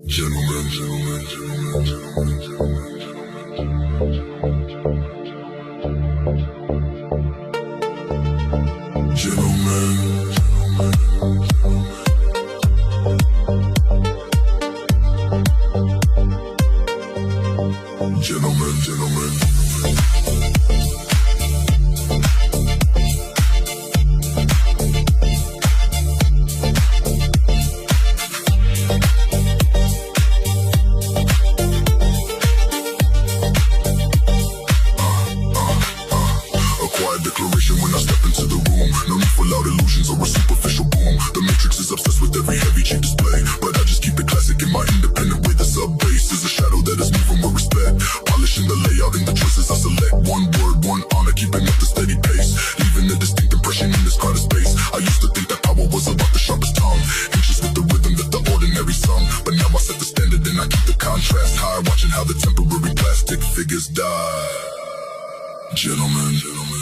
Gentlemen, gentlemen, gentlemen, gentlemen, gentlemen, gentlemen, gentlemen, gentlemen. When I step into the room, no need for loud illusions or a superficial boom. The Matrix is obsessed with every heavy cheap display, but I just keep it classic in my independent way. The sub bass is a shadow that is moving with respect, polishing the layout and the choices I select. One word, one honor, keeping up the steady pace, leaving a distinct impression in this crowded space. I used to think that power was about the sharpest tongue, anxious with the rhythm that the ordinary sung, but now I set the standard and I keep the contrast high, watching how the temporary plastic figures die. Gentlemen, gentlemen.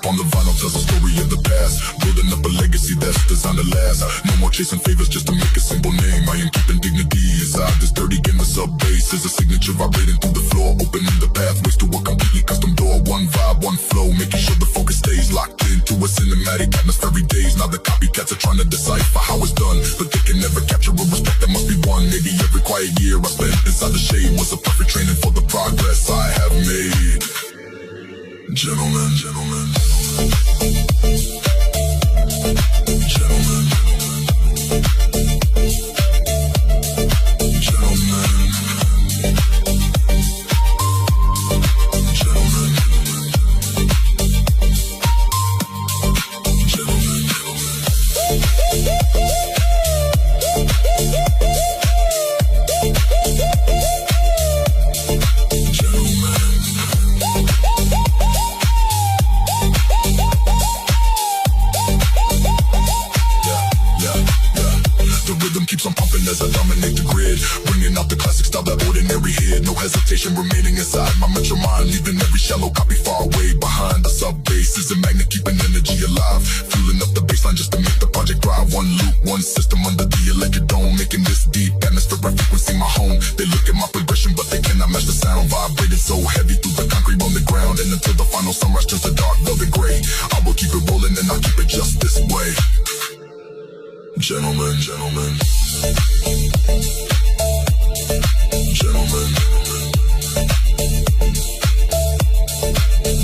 On the vinyl tells the story of the past, building up a legacy that's designed to last. No more chasing favors just to make a simple name. I am keeping dignity inside this dirty game. The sub bass is a signature vibrating through the floor, opening the pathways to a completely custom door. One vibe, one flow, making sure the focus stays locked into a cinematic atmospheric days. Now the copycats are trying to decipher how it's done, but they can never capture a respect that must be won. Maybe every quiet year I spent inside the shade was a perfect training for the progress I have made. Gentlemen, gentlemen, gentlemen, keeps on pumping as I dominate the grid, bringing out the classic style that ordinary hit. No hesitation remaining inside my metro mind, leaving every shallow copy far away behind. The sub bass is a magnet keeping energy alive, fueling up the baseline just to make the project thrive. One loop, one system under the electric dome, making this deep atmospheric frequency my home. They look at my progression but they cannot match the sound, vibrating so heavy through the concrete on the ground. And until the final sunrise turns to dark velvet gray, I will keep it rolling and I'll keep it just this way. Gentlemen, gentlemen, gentlemen,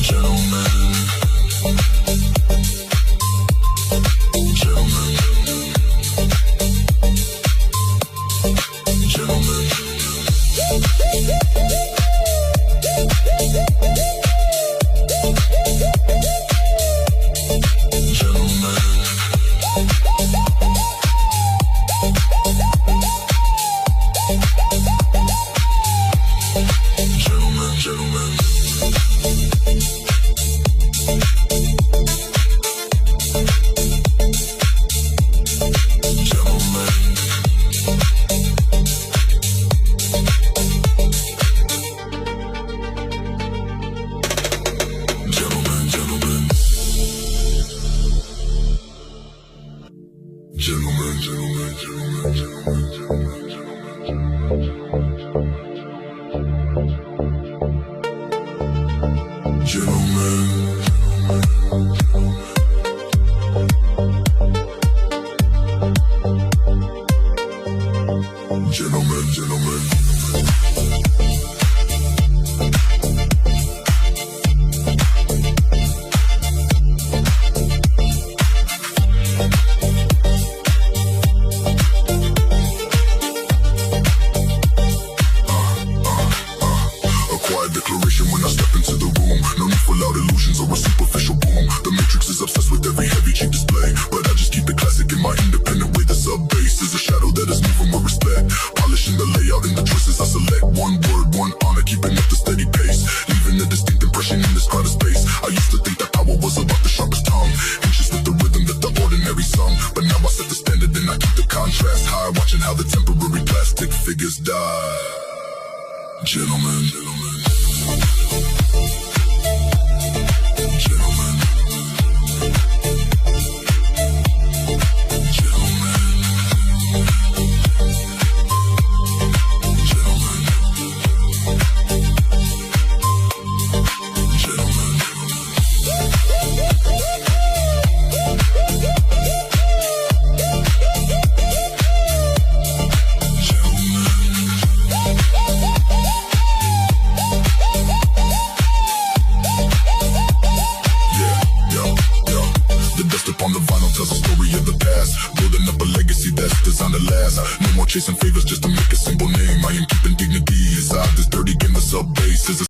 gentlemen, gentlemen, gentlemen. Gentlemen, gentlemen, gentlemen, gentlemen, gentlemen, gentlemen, gentlemen, gentlemen. When I step into the room, no need for loud illusions or a superficial boom. The Matrix is obsessed with every heavy cheap display, sharpest tongue. Anxious with the rhythm that the ordinary sung. But now I set the standard and I keep the contrast high. Watching how the temporary plastic figures die. Gentlemen, gentlemen, gentlemen, chasing favors just to make a simple name. I am keeping dignity